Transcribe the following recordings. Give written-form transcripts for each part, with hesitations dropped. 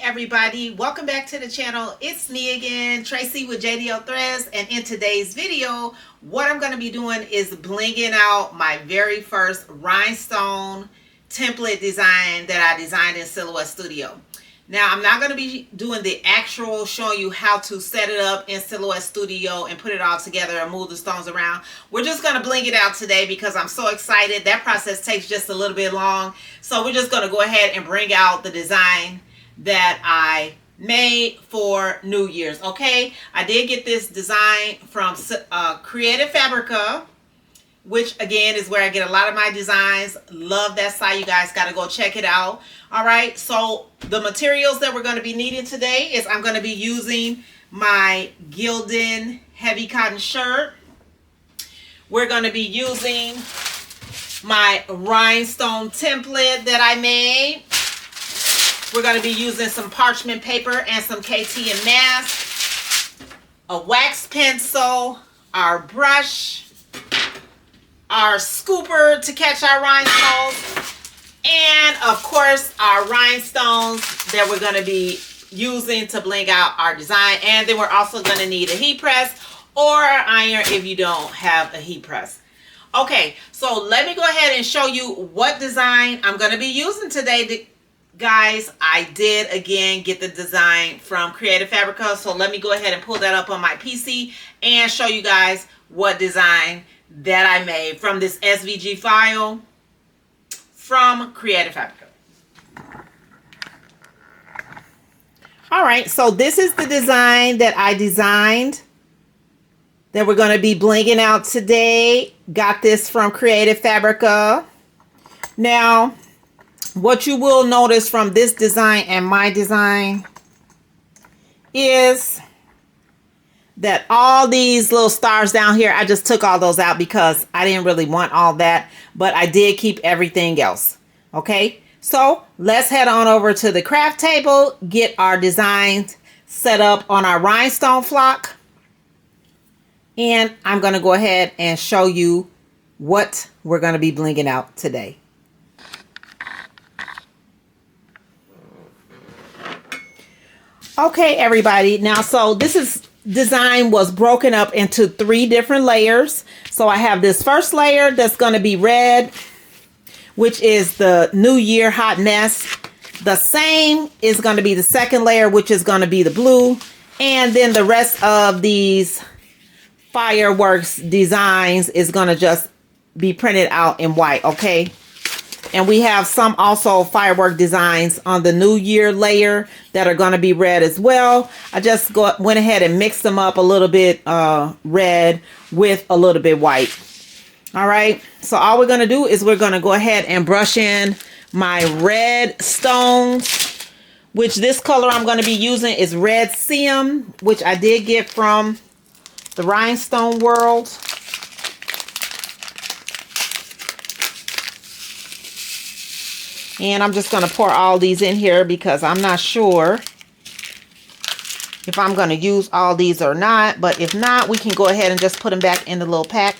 everybody, welcome back to the channel. It's me again, Tracy with JDL Threads, and in today's video what I'm going to be doing is blinging out my very first rhinestone template design that I designed in Silhouette Studio. Now I'm not going to be doing the actual showing you how to set it up in Silhouette Studio and put it all together and move the stones around. We're just going to bling it out today because I'm so excited. That process takes just a little bit long, so we're just going to go ahead and bring out the design that I made for New Year's. Okay, I did get this design from Creative Fabrica, which again is where I get a lot of my designs. Love that site. You guys got to go check it out. All right, so the materials that we're going to be needing today is I'm going to be using my Gildan heavy cotton shirt. We're going to be using my rhinestone template that I made. We're going to be using some parchment paper and some KT and mask, a wax pencil, our brush, our scooper to catch our rhinestones, and of course our rhinestones that we're going to be using to bling out our design. And then we're also going to need a heat press or iron if you don't have a heat press. Okay, so let me go ahead and show you what design I'm going to be using today. Guys, I did again get the design from Creative Fabrica, so let me go ahead and pull that up on my PC and show you guys what design that I made from this SVG file from Creative Fabrica. Alright, so this is the design that I designed that we're going to be blinging out today. Got this from Creative Fabrica. Now, what you will notice from this design and my design is that all these little stars down here, I just took all those out because I didn't really want all that, but I did keep everything else. Okay, so let's head on over to the craft table, get our designs set up on our rhinestone flock, and I'm going to go ahead and show you what we're going to be blinging out today. Okay, everybody. Now, so this design was broken up into 3 different layers. So I have this first layer that's going to be red, which is the New Year hot mess. The same is going to be the second layer, which is going to be the blue. And then the rest of these fireworks designs is going to just be printed out in white. Okay. And we have some also firework designs on the New Year layer that are going to be red as well. I just went ahead and mixed them up a little bit red with a little bit white. All right. So all we're going to do is we're going to go ahead and brush in my red stones, which this color I'm going to be using is Red Siam, which I did get from the Rhinestone World. And I'm just going to pour all these in here because I'm not sure if I'm going to use all these or not. But if not, we can go ahead and just put them back in the little pack.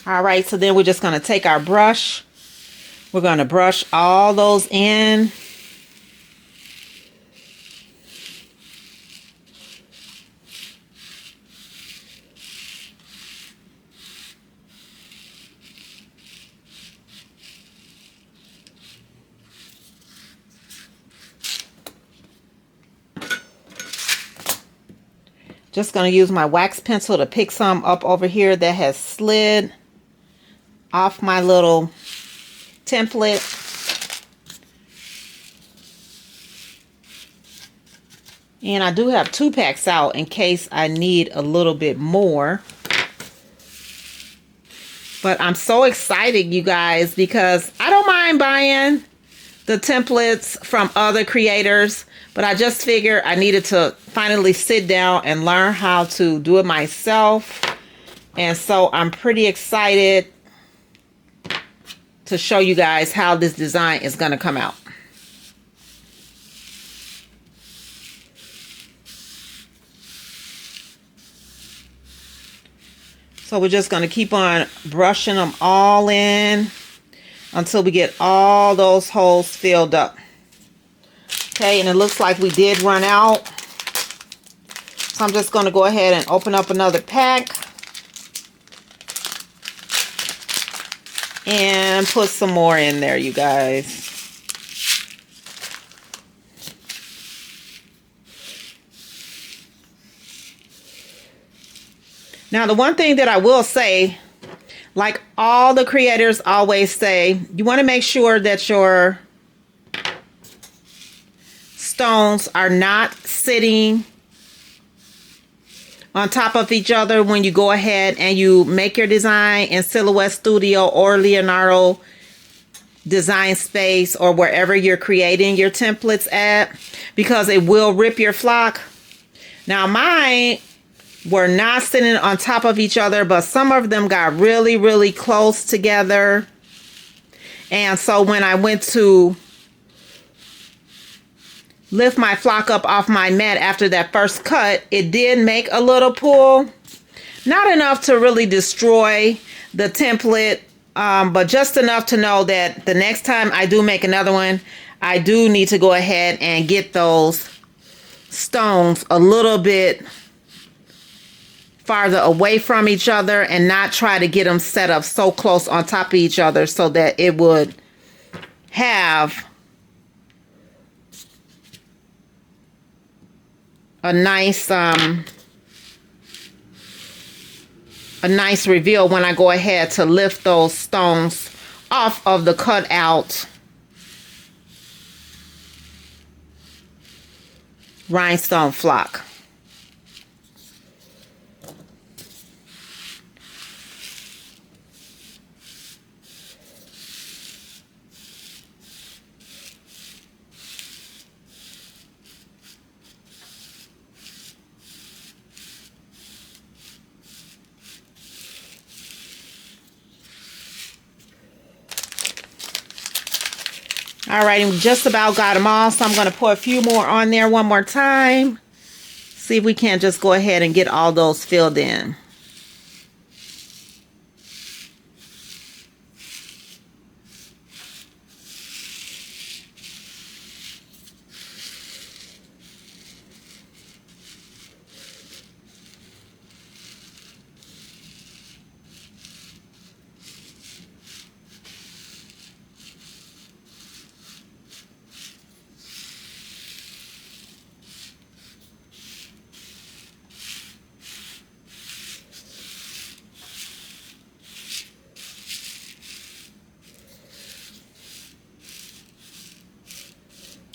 All right, so then we're just going to take our brush. We're going to brush all those in. Just going to use my wax pencil to pick some up over here that has slid off my little template. And I do have 2 packs out in case I need a little bit more. But I'm so excited, you guys, because I don't mind buying the templates from other creators, but I just figured I needed to finally sit down and learn how to do it myself. And so I'm pretty excited to show you guys how this design is going to come out. So we're just going to keep on brushing them all in. until we get all those holes filled up. Okay, and it looks like we did run out. So I'm just going to go ahead and open up another pack and put some more in there, you guys. Now, the one thing that I will say, like all the creators always say, you want to make sure that your stones are not sitting on top of each other when you go ahead and you make your design in Silhouette Studio or Leonardo Design Space or wherever you're creating your templates at, because it will rip your flock. Now, mine were not sitting on top of each other, but some of them got really, really close together. And so when I went to lift my flock up off my mat after that first cut, it did make a little pull. Not enough to really destroy the template, but just enough to know that the next time I do make another one, I do need to go ahead and get those stones a little bit farther away from each other and not try to get them set up so close on top of each other so that it would have a nice reveal when I go ahead to lift those stones off of the cutout rhinestone flock. All right, and we just about got them all, so I'm going to pour a few more on there one more time. See if we can't just go ahead and get all those filled in.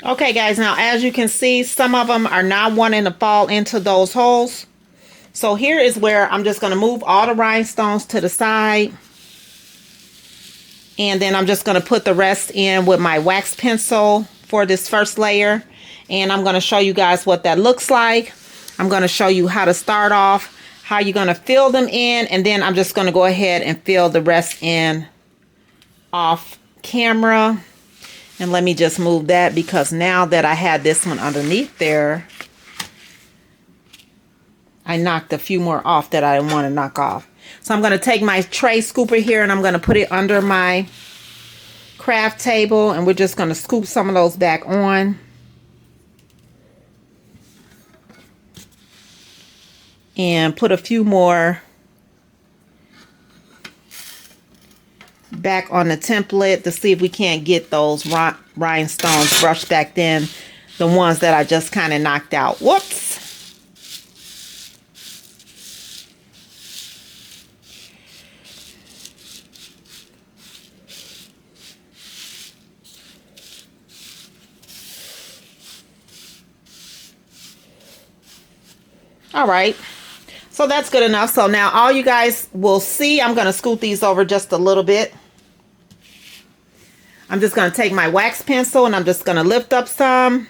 Okay, guys, now as you can see, some of them are not wanting to fall into those holes. So here is where I'm just going to move all the rhinestones to the side. And then I'm just going to put the rest in with my wax pencil for this first layer. And I'm going to show you guys what that looks like. I'm going to show you how to start off, how you're going to fill them in. And then I'm just going to go ahead and fill the rest in off camera. And let me just move that, because now that I had this one underneath there, I knocked a few more off that I didn't want to knock off. So I'm going to take my tray scooper here and I'm going to put it under my craft table, and we're just going to scoop some of those back on. And put a few more back on the template to see if we can't get those rhinestones brushed back in, the ones that I just kind of knocked out. Whoops. All right, so that's good enough. So now all you guys will see, I'm going to scoot these over just a little bit. I'm just going to take my wax pencil and I'm just going to lift up some,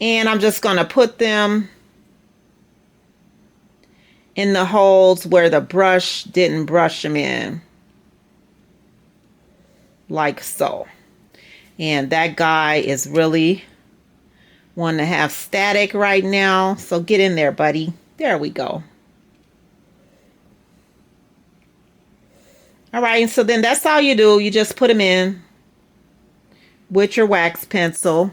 and I'm just going to put them in the holes where the brush didn't brush them in, like so. And that guy is really wanting to have static right now, so get in there, buddy. There we go. All right, and so then that's all you do. You just put them in with your wax pencil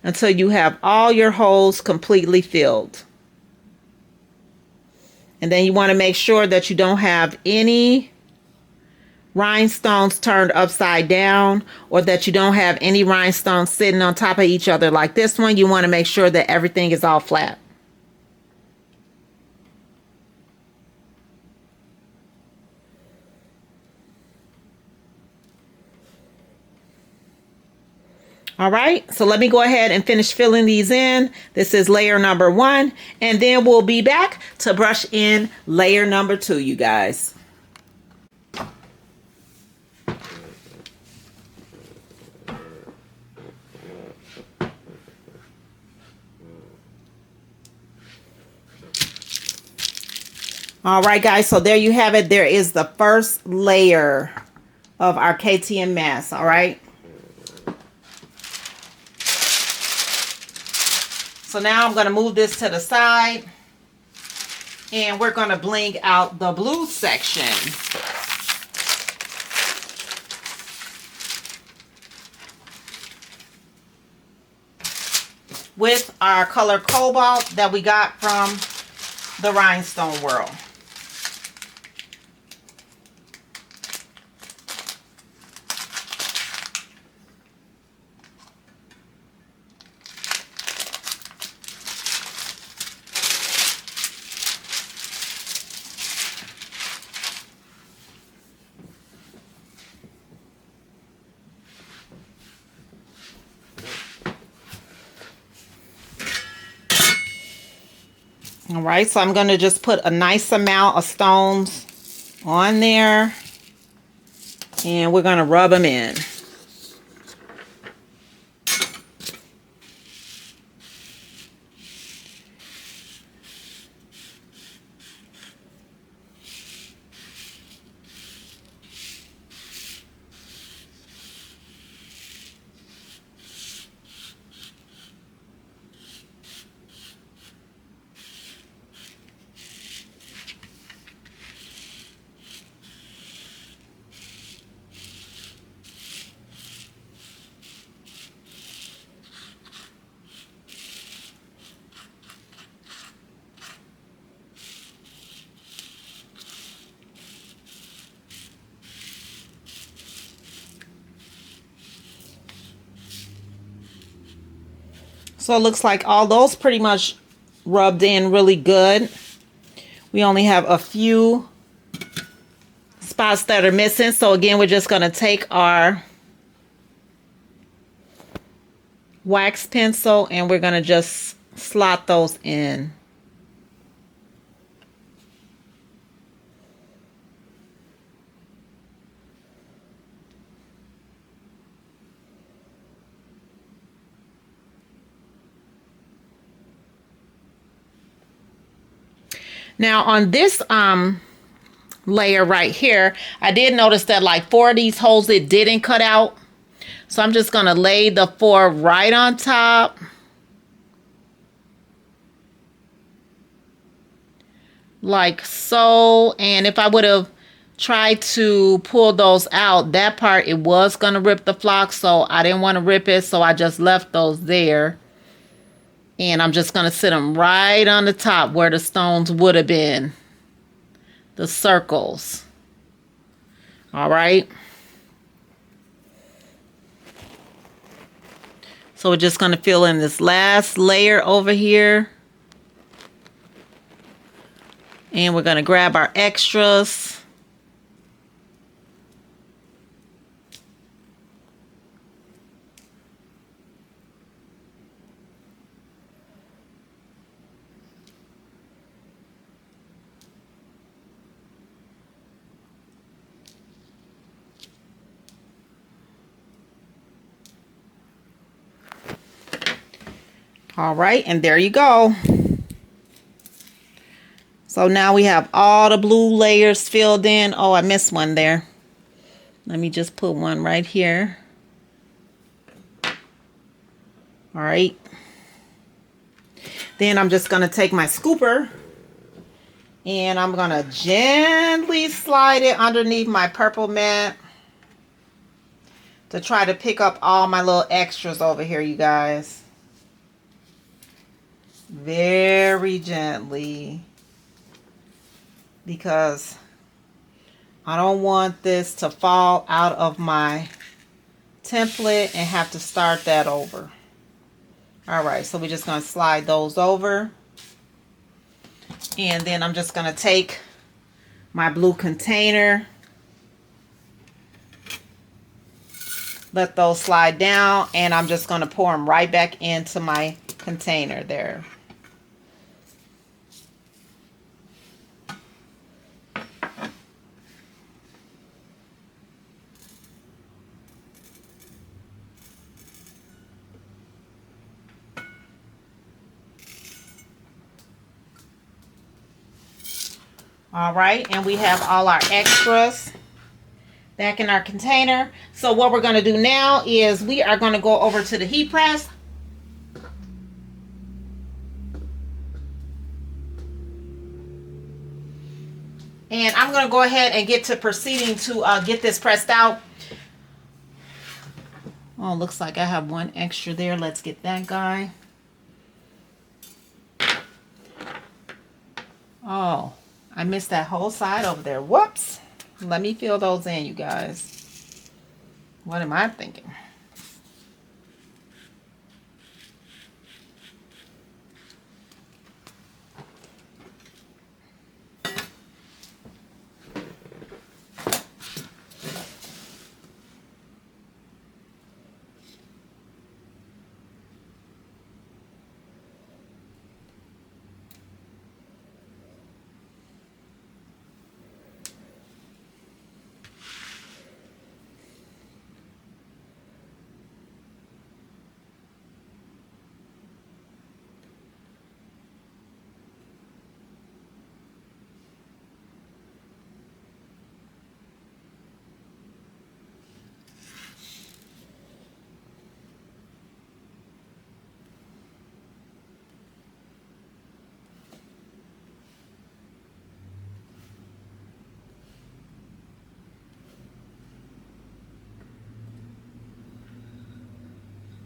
until you have all your holes completely filled. And then you want to make sure that you don't have any rhinestones turned upside down, or that you don't have any rhinestones sitting on top of each other like this one. You want to make sure that everything is all flat. All right, so let me go ahead and finish filling these in. This is layer number 1, and then we'll be back to brush in layer number 2, you guys. All right, guys, so there you have it. There is the first layer of our KTM mask, all right? So now I'm going to move this to the side, and we're going to bling out the blue section. With our color Cobalt that we got from the Rhinestone World. All right, so I'm going to just put a nice amount of stones on there, and we're going to rub them in. So it looks like all those pretty much rubbed in really good. We only have a few spots that are missing. So again, we're just going to take our wax pencil and we're going to just slot those in. Now on this layer right here, I did notice that like 4 of these holes it didn't cut out. So I'm just going to lay the 4 right on top. Like so. And if I would have tried to pull those out, that part, it was going to rip the flock. So I didn't want to rip it. So I just left those there. And I'm just going to sit them right on the top where the stones would have been. The circles. All right. So we're just going to fill in this last layer over here. And we're going to grab our extras. All right, and there you go. So now we have all the blue layers filled in. Oh, I missed one there. Let me just put one right here. All right. Then I'm just going to take my scooper And I'm going to gently slide it underneath my purple mat to try to pick up all my little extras over here, you guys. Very gently, because I don't want this to fall out of my template and have to start that over. All right, so we're just going to slide those over. And then I'm just going to take my blue container, let those slide down, and I'm just going to pour them right back into my container there. All right, and we have all our extras back in our container. So what we're going to do now is we are going to go over to the heat press. And I'm going to go ahead and get to proceeding to get this pressed out. Oh, looks like I have one extra there. Let's get that guy. Oh, I missed that whole side over there. Whoops. Let me fill those in, you guys. What am I thinking?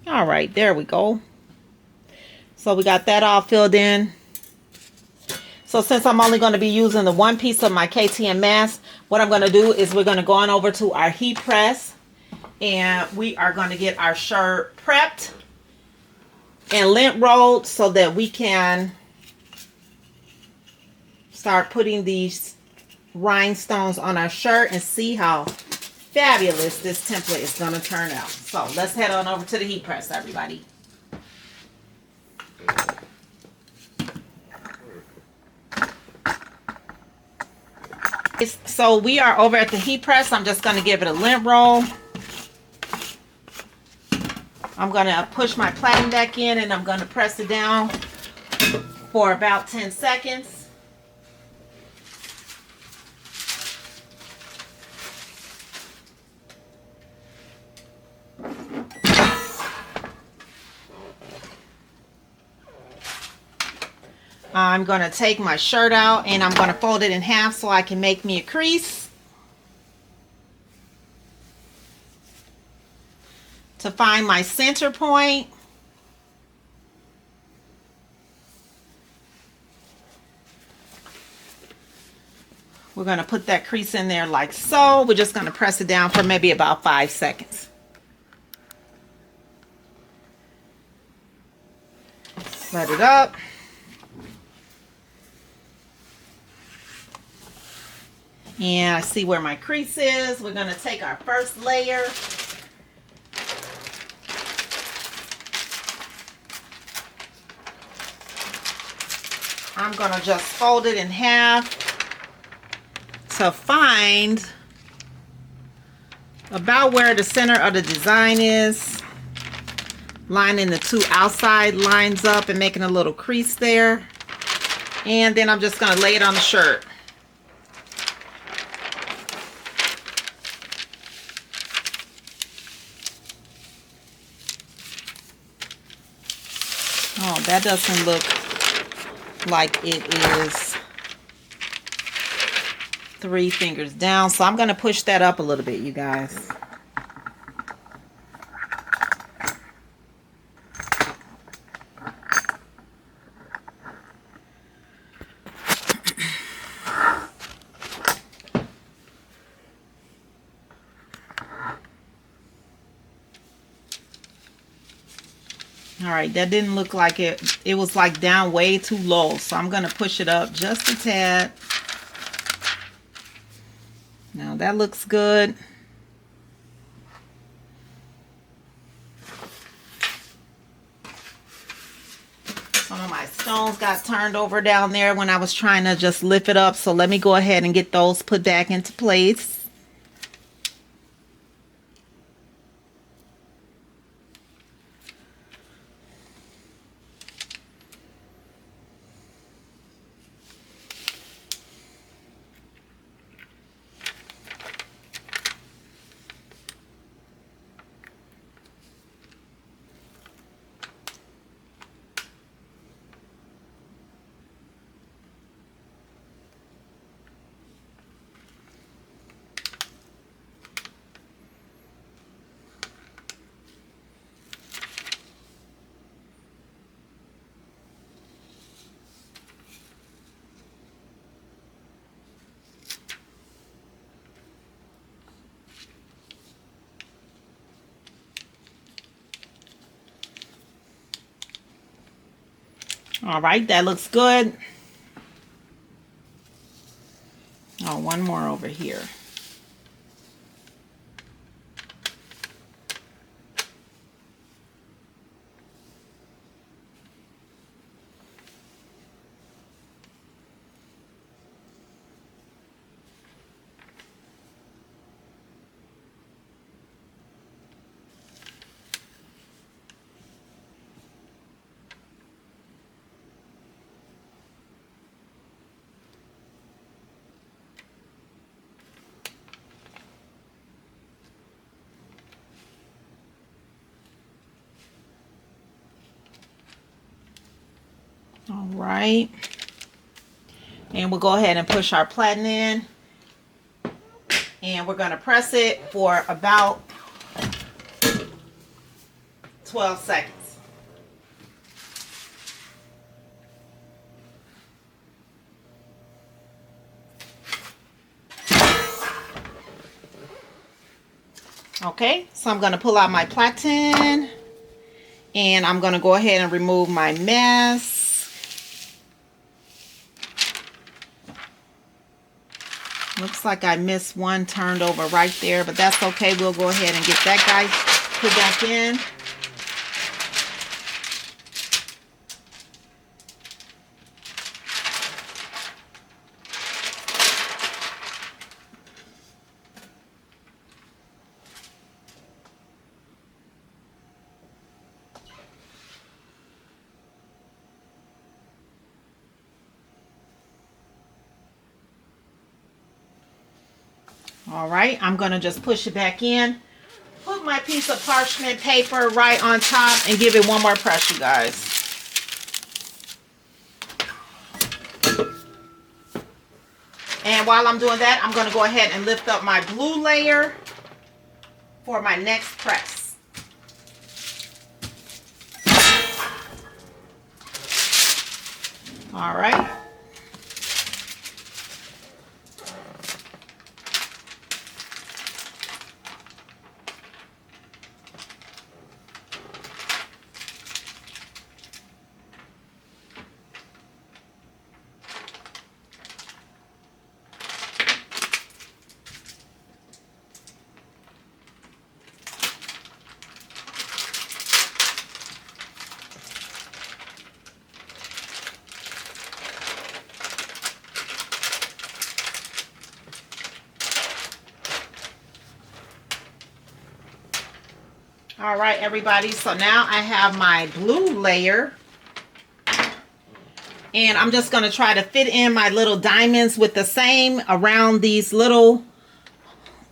All right, there we go. So we got that all filled in. So since I'm only going to be using the one piece of my KTM mask, what I'm going to do is we're going to go on over to our heat press, and we are going to get our shirt prepped and lint rolled so that we can start putting these rhinestones on our shirt and see how fabulous this template is going to turn out. So let's head on over to the heat press, everybody. So we are over at the heat press. I'm just going to give it a lint roll. I'm going to push my platen back in, and I'm going to press it down for about 10 seconds. I'm going to take my shirt out, and I'm going to fold it in half so I can make me a crease. To find my center point. We're going to put that crease in there like so. We're just going to press it down for maybe about 5 seconds. Let it up. And I see where my crease is. We're going to take our first layer. I'm going to just fold it in half to find about where the center of the design is. Lining the two outside lines up and making a little crease there. And then I'm just going to lay it on the shirt. Oh, that doesn't look like it is 3 fingers down. So I'm going to push that up a little bit, you guys. All right, that didn't look like it. It was like down way too low. So I'm going to push it up just a tad. Now that looks good. Some of my stones got turned over down there when I was trying to just lift it up. So let me go ahead and get those put back into place. All right, that looks good. Oh, one more over here. All right, and we'll go ahead and push our platen in, and we're going to press it for about 12 seconds. Okay, so I'm going to pull out my platen, and I'm going to go ahead and remove my mess. Looks like I missed one turned over right there, but that's okay. We'll go ahead and get that guy put back in. All right, I'm going to just push it back in. Put my piece of parchment paper right on top and give it one more press, you guys. And while I'm doing that, I'm going to go ahead and lift up my blue layer for my next press. All right. All right, everybody, so now I have my blue layer, and I'm just going to try to fit in my little diamonds with the same around these little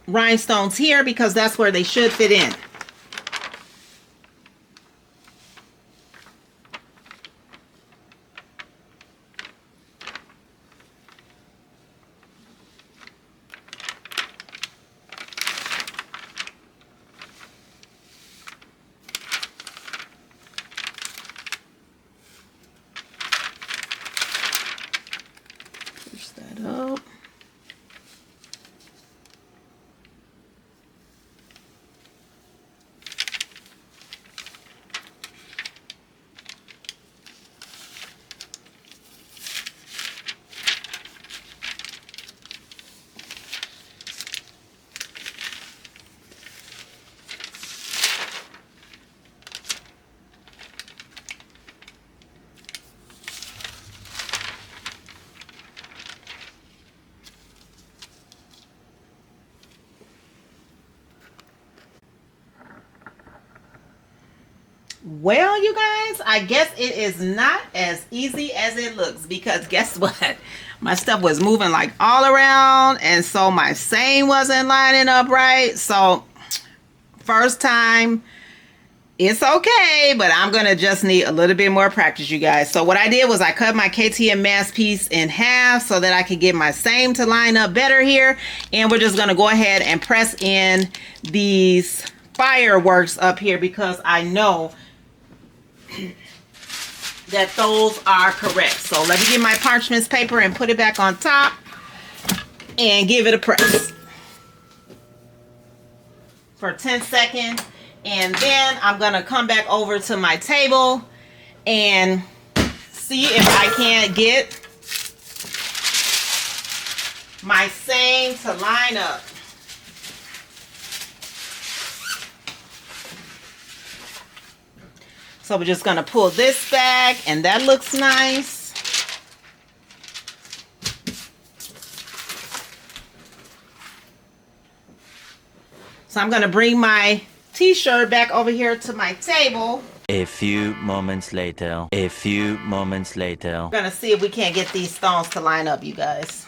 rhinestones here, because that's where they should fit in. Well, you guys, I guess it is not as easy as it looks, because guess what? My stuff was moving like all around, and so my seam wasn't lining up right. So first time, it's okay, but I'm gonna just need a little bit more practice, you guys. So what I did was I cut my KTM mask piece in half so that I could get my seam to line up better here. And we're just gonna go ahead and press in these fireworks up here, because I know that those are correct. So let me get my parchment paper and put it back on top and give it a press for 10 seconds. And then I'm gonna come back over to my table and see if I can't get my seam to line up. So we're just gonna pull this back, and that looks nice. So I'm gonna bring my t-shirt back over here to my table. A few moments later. A few moments later. We're gonna see if we can't get these stones to line up, you guys.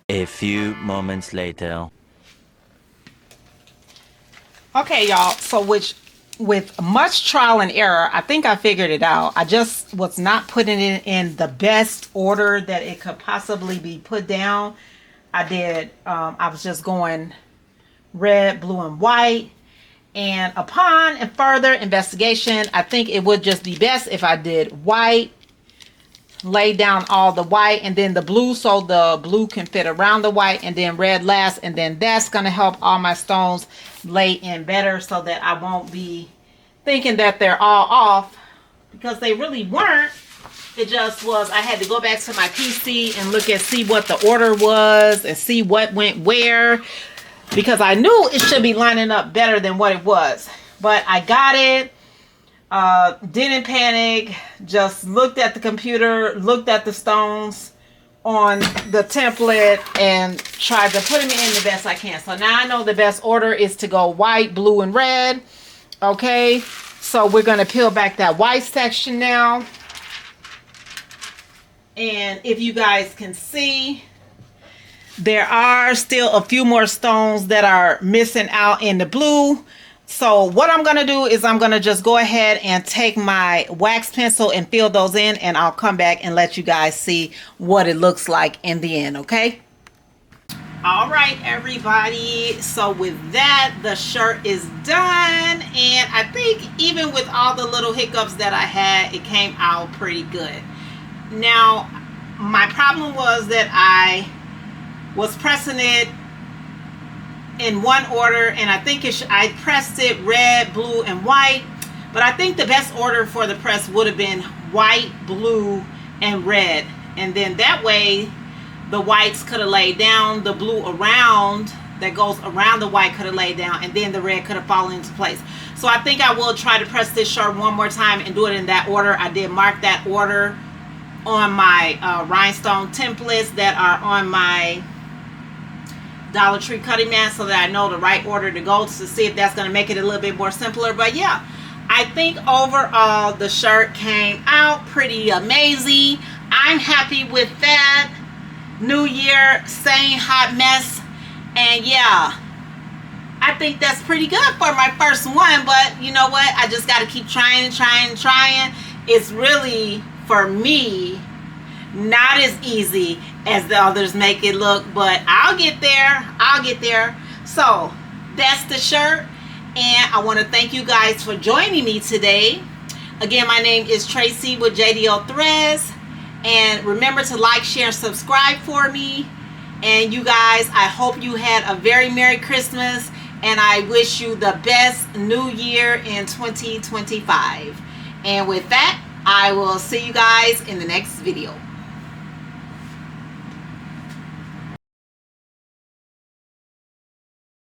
A few moments later. Okay, y'all, so with much trial and error, I think I figured it out. I just was not putting it in the best order that it could possibly be put down. I was just going red, blue, and white. And upon a further investigation, I think it would just be best if I did white, lay down all the white, and then the blue, so the blue can fit around the white, and then red last, and then that's going to help all my stones lay in better, so that I won't be thinking that they're all off, because they really weren't. It just was, I had to go back to my PC and see what the order was and see what went where, because I knew it should be lining up better than what it was. But I got it. Didn't panic, just looked at the computer, looked at the stones on the template, and tried to put them in the best I can. So now I know the best order is to go white, blue, and red. Okay, so we're going to peel back that white section now. And if you guys can see, there are still a few more stones that are missing out in the blue. So what I'm going to do is I'm going to just go ahead and take my wax pencil and fill those in, and I'll come back and let you guys see what it looks like in the end, okay? All right, everybody. So with that, the shirt is done, and I think even with all the little hiccups that I had, it came out pretty good. Now, my problem was that I was pressing it in one order, and I think I pressed it red, blue, and white, but I think the best order for the press would have been white, blue, and red, and then that way the whites could have laid down, the blue around that goes around the white could have laid down, and then the red could have fallen into place. So I think I will try to press this shirt one more time and do it in that order. I did mark that order on my rhinestone templates that are on my Dollar Tree cutting mat, so that I know the right order to go, to see if that's going to make it a little bit more simpler. But yeah, I think overall the shirt came out pretty amazing. I'm happy with that. New year, same hot mess, and yeah, I think that's pretty good for my first one. But you know what, I just got to keep trying. It's really, for me, not as easy as the others make it look, but I'll get there. So that's the shirt, And I want to thank you guys for joining me today. Again, my name is Tracy with JDL Threads. And remember to like, share, and subscribe for me. And you guys, I hope you had a very Merry Christmas. And I wish you the best new year in 2025. And with that, I will see you guys in the next video.